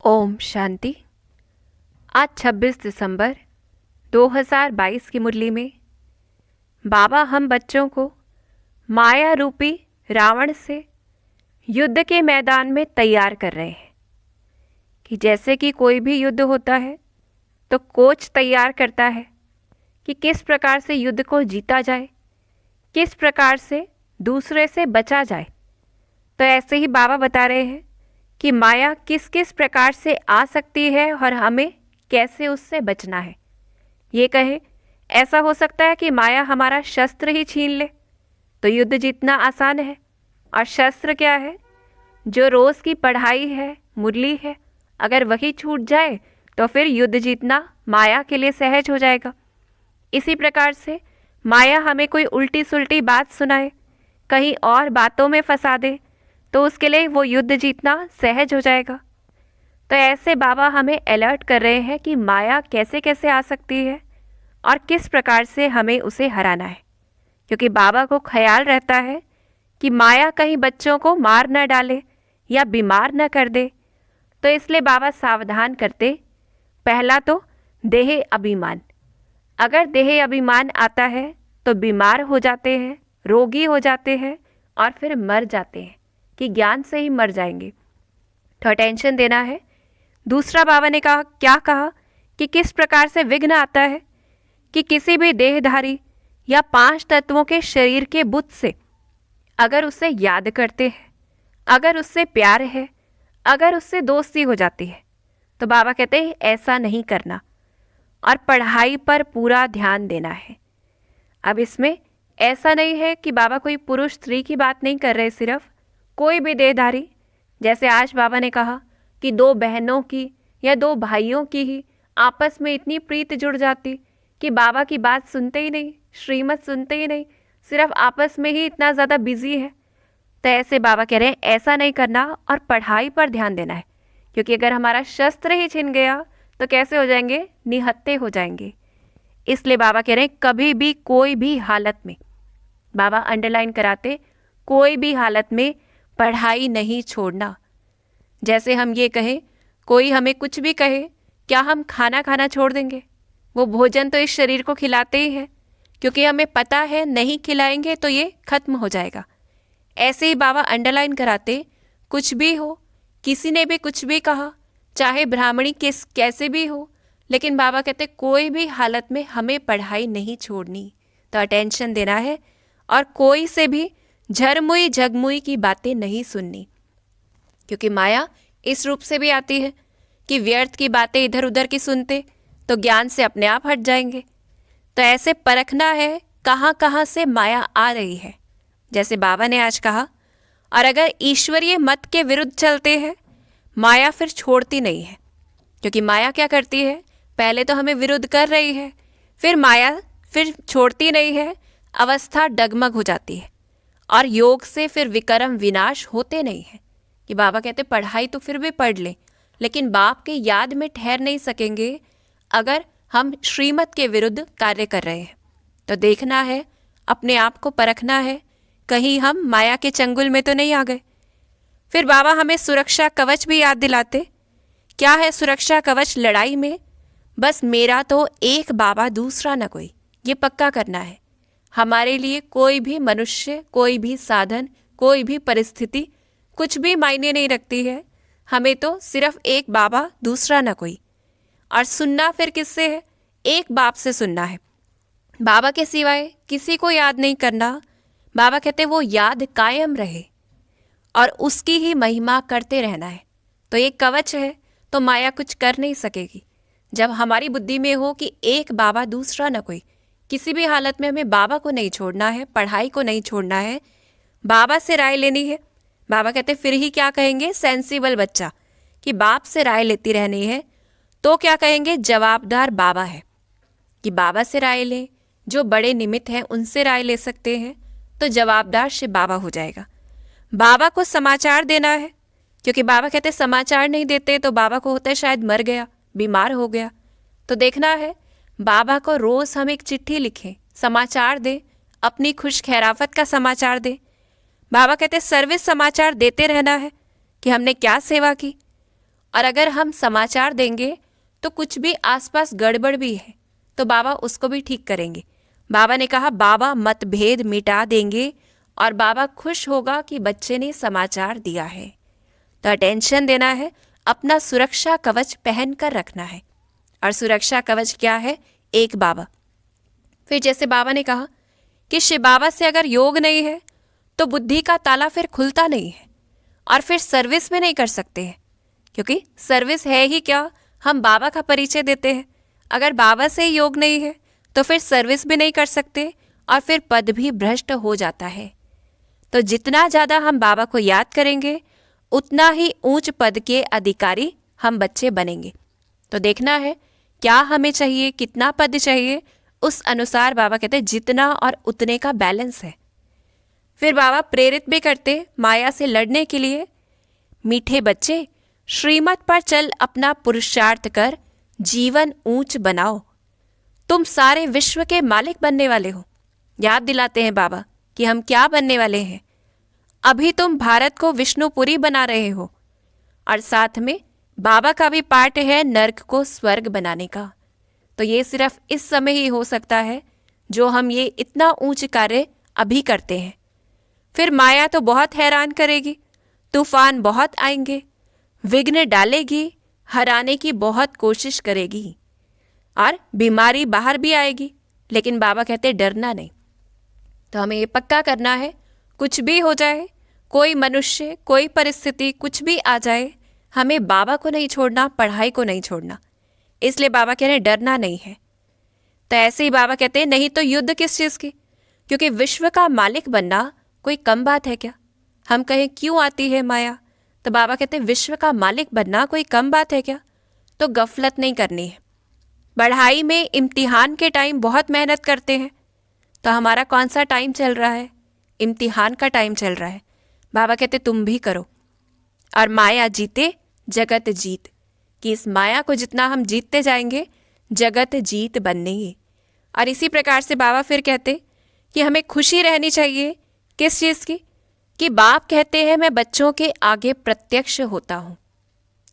ओम शांति। आज 26 दिसंबर 2022 की मुरली में बाबा हम बच्चों को माया रूपी रावण से युद्ध के मैदान में तैयार कर रहे हैं कि जैसे कि कोई भी युद्ध होता है तो कोच तैयार करता है कि किस प्रकार से युद्ध को जीता जाए, किस प्रकार से दूसरे से बचा जाए। तो ऐसे ही बाबा बता रहे हैं कि माया किस किस प्रकार से आ सकती है और हमें कैसे उससे बचना है। ये कहें, ऐसा हो सकता है कि माया हमारा शस्त्र ही छीन ले तो युद्ध जीतना आसान है। और शस्त्र क्या है? जो रोज़ की पढ़ाई है, मुरली है, अगर वही छूट जाए तो फिर युद्ध जीतना माया के लिए सहज हो जाएगा। इसी प्रकार से माया हमें कोई उल्टी सुल्टी बात सुनाए, कहीं और बातों में फंसा दे तो उसके लिए वो युद्ध जीतना सहज हो जाएगा। तो ऐसे बाबा हमें अलर्ट कर रहे हैं कि माया कैसे कैसे आ सकती है और किस प्रकार से हमें उसे हराना है, क्योंकि बाबा को ख्याल रहता है कि माया कहीं बच्चों को मार न डाले या बीमार न कर दे। तो इसलिए बाबा सावधान करते। पहला तो देह अभिमान। अगर देह अभिमान आता है तो बीमार हो जाते हैं, रोगी हो जाते हैं और फिर मर जाते हैं कि ज्ञान से ही मर जाएंगे। तो अटेंशन देना है। दूसरा बाबा ने क्या कहा कि किस प्रकार से विघ्न आता है कि किसी भी देहधारी या 5 तत्वों के शरीर के बुत से अगर उसे याद करते हैं, अगर उससे प्यार है, अगर उससे दोस्ती हो जाती है तो बाबा कहते हैं ऐसा नहीं करना और पढ़ाई पर पूरा ध्यान देना है। अब इसमें ऐसा नहीं है कि बाबा कोई पुरुष स्त्री की बात नहीं कर रहे, सिर्फ कोई भी देहधारी। जैसे आज बाबा ने कहा कि 2 बहनों की या 2 भाइयों की ही आपस में इतनी प्रीत जुड़ जाती कि बाबा की बात सुनते ही नहीं, श्रीमत सुनते ही नहीं, सिर्फ आपस में ही इतना ज़्यादा बिजी है। तो ऐसे बाबा कह रहे हैं ऐसा नहीं करना और पढ़ाई पर ध्यान देना है, क्योंकि अगर हमारा शस्त्र ही छिन गया तो कैसे हो जाएंगे? निहत्थे हो जाएंगे। इसलिए बाबा कह रहे हैं कभी भी कोई भी हालत में, बाबा अंडरलाइन कराते, कोई भी हालत में पढ़ाई नहीं छोड़ना। जैसे हम ये कहें, कोई हमें कुछ भी कहे, क्या हम खाना खाना छोड़ देंगे? वो भोजन तो इस शरीर को खिलाते ही हैं, क्योंकि हमें पता है नहीं खिलाएंगे तो ये खत्म हो जाएगा। ऐसे ही बाबा अंडरलाइन कराते, कुछ भी हो, किसी ने भी कुछ भी कहा, चाहे ब्राह्मणी कैसे भी हो, लेकिन बाबा कहते कोई भी हालत में हमें पढ़ाई नहीं छोड़नी। तो अटेंशन देना है और कोई से भी झरमुई झगमुई की बातें नहीं सुननी, क्योंकि माया इस रूप से भी आती है कि व्यर्थ की बातें इधर उधर की सुनते तो ज्ञान से अपने आप हट जाएंगे। तो ऐसे परखना है कहाँ कहाँ से माया आ रही है, जैसे बाबा ने आज कहा। और अगर ईश्वरीय मत के विरुद्ध चलते हैं, माया फिर छोड़ती नहीं है, क्योंकि माया क्या करती है? पहले तो हमें विरुद्ध कर रही है, फिर माया फिर छोड़ती नहीं है, अवस्था डगमग हो जाती है और योग से फिर विकर्म विनाश होते नहीं हैं। कि बाबा कहते पढ़ाई तो फिर भी पढ़ लें, लेकिन बाप के याद में ठहर नहीं सकेंगे अगर हम श्रीमत के विरुद्ध कार्य कर रहे हैं। तो देखना है, अपने आप को परखना है, कहीं हम माया के चंगुल में तो नहीं आ गए। फिर बाबा हमें सुरक्षा कवच भी याद दिलाते। क्या है सुरक्षा कवच लड़ाई में? बस मेरा तो एक बाबा, दूसरा न कोई, ये पक्का करना है। हमारे लिए कोई भी मनुष्य, कोई भी साधन, कोई भी परिस्थिति कुछ भी मायने नहीं रखती है। हमें तो सिर्फ एक बाबा, दूसरा न कोई। और सुनना फिर किससे है? एक बाप से सुनना है। बाबा के सिवाय किसी को याद नहीं करना। बाबा कहते वो याद कायम रहे और उसकी ही महिमा करते रहना है। तो एक कवच है, तो माया कुछ कर नहीं सकेगी। जब हमारी बुद्धि में हो कि एक बाबा, दूसरा न कोई, किसी भी हालत में हमें बाबा को नहीं छोड़ना है, पढ़ाई को नहीं छोड़ना है, बाबा से राय लेनी है। बाबा कहते फिर ही क्या कहेंगे? सेंसिबल बच्चा, कि बाप से राय लेती रहनी है। तो क्या कहेंगे? जवाबदार बाबा है, कि बाबा से राय लें। जो बड़े निमित्त हैं उनसे राय ले सकते हैं, तो जवाबदार से बाबा हो जाएगा। बाबा को समाचार देना है, क्योंकि बाबा कहते समाचार नहीं देते तो बाबा को होता है शायद मर गया, बीमार हो गया। तो देखना है बाबा को रोज़ हम एक चिट्ठी लिखें, समाचार दें, अपनी खुश खैराफत का समाचार दें। बाबा कहते सर्विस समाचार देते रहना है कि हमने क्या सेवा की। और अगर हम समाचार देंगे तो कुछ भी आसपास गड़बड़ भी है तो बाबा उसको भी ठीक करेंगे। बाबा ने कहा बाबा मतभेद मिटा देंगे और बाबा खुश होगा कि बच्चे ने समाचार दिया है। तो अटेंशन देना है, अपना सुरक्षा कवच पहन कर रखना है। और सुरक्षा कवच क्या है? एक बाबा। फिर जैसे बाबा ने कहा कि शिव बाबा से अगर योग नहीं है तो बुद्धि का ताला फिर खुलता नहीं है और फिर सर्विस भी नहीं कर सकते हैं, क्योंकि सर्विस है ही क्या, हम बाबा का परिचय देते हैं। अगर बाबा से योग नहीं है तो फिर सर्विस भी नहीं कर सकते और फिर पद भी भ्रष्ट हो जाता है। तो जितना ज़्यादा हम बाबा को याद करेंगे उतना ही ऊंच पद के अधिकारी हम बच्चे बनेंगे। तो देखना है क्या हमें चाहिए, कितना पद चाहिए, उस अनुसार बाबा कहते हैं जितना और उतने का बैलेंस है। फिर बाबा प्रेरित भी करते माया से लड़ने के लिए, मीठे बच्चे श्रीमत पर चल अपना पुरुषार्थ कर जीवन ऊंच बनाओ, तुम सारे विश्व के मालिक बनने वाले हो। याद दिलाते हैं बाबा कि हम क्या बनने वाले हैं। अभी तुम भारत को विष्णुपुरी बना रहे हो और साथ में बाबा का भी पार्ट है नर्क को स्वर्ग बनाने का। तो ये सिर्फ इस समय ही हो सकता है जो हम ये इतना ऊंच कार्य अभी करते हैं। फिर माया तो बहुत हैरान करेगी, तूफान बहुत आएंगे, विघ्न डालेगी, हराने की बहुत कोशिश करेगी और बीमारी बाहर भी आएगी, लेकिन बाबा कहते डरना नहीं। तो हमें ये पक्का करना है, कुछ भी हो जाए, कोई मनुष्य, कोई परिस्थिति, कुछ भी आ जाए, हमें बाबा को नहीं छोड़ना, पढ़ाई को नहीं छोड़ना। इसलिए बाबा कह रहे हैं डरना नहीं है। तो ऐसे ही बाबा कहते हैं नहीं तो युद्ध किस चीज़ की, क्योंकि विश्व का मालिक बनना कोई कम बात है क्या। हम कहें क्यों आती है माया, तो बाबा कहते हैं विश्व का मालिक बनना कोई कम बात है क्या। तो गफलत नहीं करनी है। पढ़ाई में इम्तिहान के टाइम बहुत मेहनत करते हैं, तो हमारा कौन सा टाइम चल रहा है? इम्तिहान का टाइम चल रहा है। बाबा कहते तुम भी करो और माया जीते जगत जीत, कि इस माया को जितना हम जीतते जाएंगे जगत जीत बनेंगे। और इसी प्रकार से बाबा फिर कहते कि हमें खुशी रहनी चाहिए। किस चीज़ की? कि बाप कहते हैं मैं बच्चों के आगे प्रत्यक्ष होता हूँ,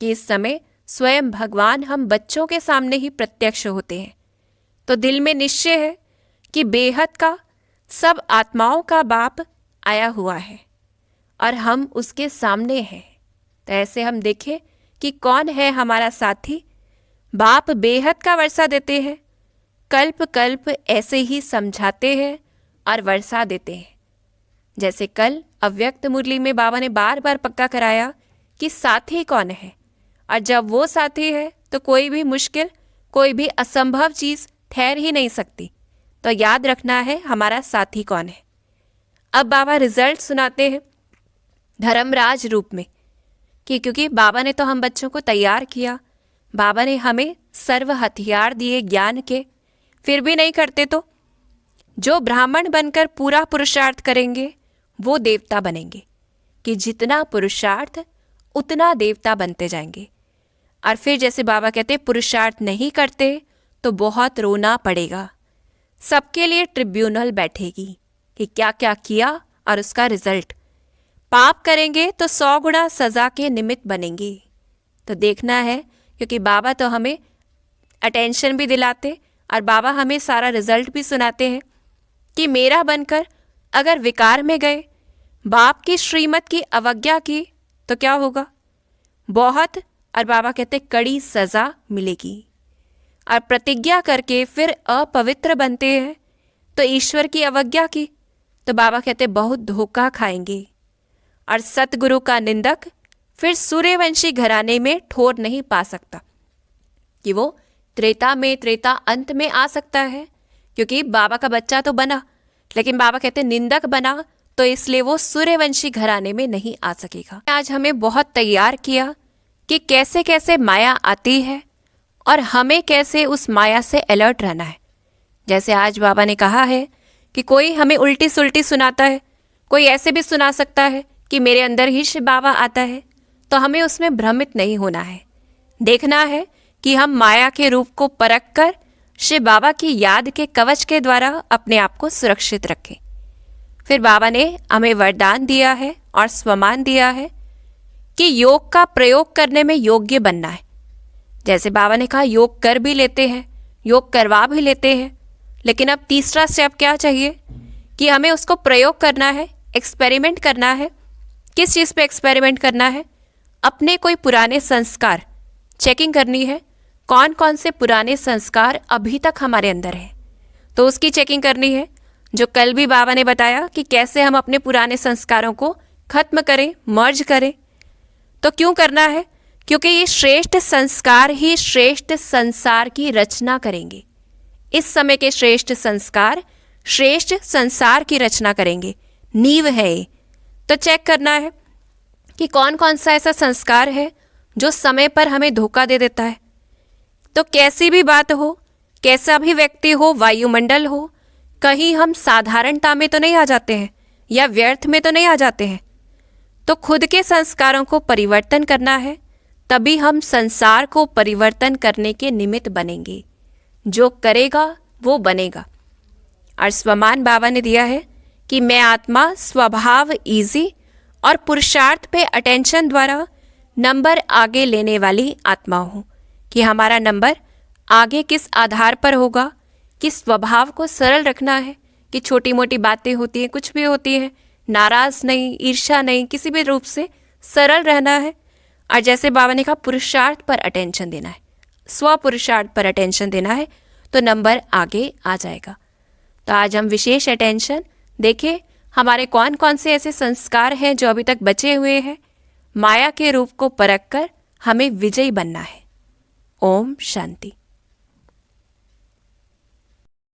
कि इस समय स्वयं भगवान हम बच्चों के सामने ही प्रत्यक्ष होते हैं। तो दिल में निश्चय है कि बेहद का सब आत्माओं का बाप आया हुआ है और हम उसके सामने हैं। तो ऐसे हम देखें कि कौन है हमारा साथी। बाप बेहद का वर्षा देते हैं, कल्प कल्प ऐसे ही समझाते हैं और वर्षा देते हैं। जैसे कल अव्यक्त मुरली में बाबा ने बार बार पक्का कराया कि साथी कौन है, और जब वो साथी है तो कोई भी मुश्किल, कोई भी असंभव चीज़ ठहर ही नहीं सकती। तो याद रखना है हमारा साथी कौन है। अब बाबा रिजल्ट सुनाते हैं धर्मराज रूप में, कि क्योंकि बाबा ने तो हम बच्चों को तैयार किया, बाबा ने हमें सर्व हथियार दिए ज्ञान के, फिर भी नहीं करते तो जो ब्राह्मण बनकर पूरा पुरुषार्थ करेंगे वो देवता बनेंगे, कि जितना पुरुषार्थ उतना देवता बनते जाएंगे। और फिर जैसे बाबा कहते पुरुषार्थ नहीं करते तो बहुत रोना पड़ेगा, सबके लिए ट्रिब्यूनल बैठेगी कि क्या क्या किया और उसका रिजल्ट। पाप करेंगे तो 100 गुना सज़ा के निमित्त बनेंगे। तो देखना है, क्योंकि बाबा तो हमें अटेंशन भी दिलाते और बाबा हमें सारा रिजल्ट भी सुनाते हैं कि मेरा बनकर अगर विकार में गए, बाप की श्रीमत की अवज्ञा की तो क्या होगा? बहुत, और बाबा कहते कड़ी सज़ा मिलेगी। और प्रतिज्ञा करके फिर अपवित्र बनते हैं तो ईश्वर की अवज्ञा की तो बाबा कहते बहुत धोखा खाएंगे। और सतगुरु का निंदक फिर सूर्यवंशी घराने में ठोर नहीं पा सकता, कि वो त्रेता अंत में आ सकता है, क्योंकि बाबा का बच्चा तो बना, लेकिन बाबा कहते निंदक बना, तो इसलिए वो सूर्यवंशी घराने में नहीं आ सकेगा। आज हमें बहुत तैयार किया कि कैसे कैसे माया आती है और हमें कैसे उस माया से अलर्ट रहना है। जैसे आज बाबा ने कहा है कि कोई हमें उल्टी सुल्टी सुनाता है, कोई ऐसे भी सुना सकता है कि मेरे अंदर ही शिव बाबा आता है, तो हमें उसमें भ्रमित नहीं होना है। देखना है कि हम माया के रूप को परख कर शिव बाबा की याद के कवच के द्वारा अपने आप को सुरक्षित रखें। फिर बाबा ने हमें वरदान दिया है और स्वमान दिया है कि योग का प्रयोग करने में योग्य बनना है। जैसे बाबा ने कहा योग कर भी लेते हैं, योग करवा भी लेते हैं, लेकिन अब तीसरा स्टेप क्या चाहिए कि हमें उसको प्रयोग करना है, एक्सपेरिमेंट करना है। किस चीज़ पे एक्सपेरिमेंट करना है? अपने कोई पुराने संस्कार चेकिंग करनी है, कौन कौन से पुराने संस्कार अभी तक हमारे अंदर हैं, तो उसकी चेकिंग करनी है। जो कल भी बाबा ने बताया कि कैसे हम अपने पुराने संस्कारों को खत्म करें, मर्ज करें। तो क्यों करना है? क्योंकि ये श्रेष्ठ संस्कार ही श्रेष्ठ संसार की रचना करेंगे। इस समय के श्रेष्ठ संस्कार श्रेष्ठ संसार की रचना करेंगे, नींव है ये। तो चेक करना है कि कौन कौन सा ऐसा संस्कार है जो समय पर हमें धोखा दे देता है। तो कैसी भी बात हो, कैसा भी व्यक्ति हो, वायुमंडल हो, कहीं हम साधारणता में तो नहीं आ जाते हैं या व्यर्थ में तो नहीं आ जाते हैं। तो खुद के संस्कारों को परिवर्तन करना है, तभी हम संसार को परिवर्तन करने के निमित्त बनेंगे। जो करेगा वो बनेगा। और स्वमान बाबा ने दिया है कि मैं आत्मा स्वभाव इजी और पुरुषार्थ पे अटेंशन द्वारा नंबर आगे लेने वाली आत्मा हूँ। कि हमारा नंबर आगे किस आधार पर होगा कि स्वभाव को सरल रखना है, कि छोटी मोटी बातें होती हैं, कुछ भी होती हैं, नाराज नहीं, ईर्ष्या नहीं, किसी भी रूप से सरल रहना है। और जैसे बाबा ने कहा पुरुषार्थ पर अटेंशन देना है, स्व पुरुषार्थ पर अटेंशन देना है, तो नंबर आगे आ जाएगा। तो आज हम विशेष अटेंशन देखें हमारे कौन कौन से ऐसे संस्कार हैं जो अभी तक बचे हुए हैं। माया के रूप को परख कर हमें विजयी बनना है। ओम शांति।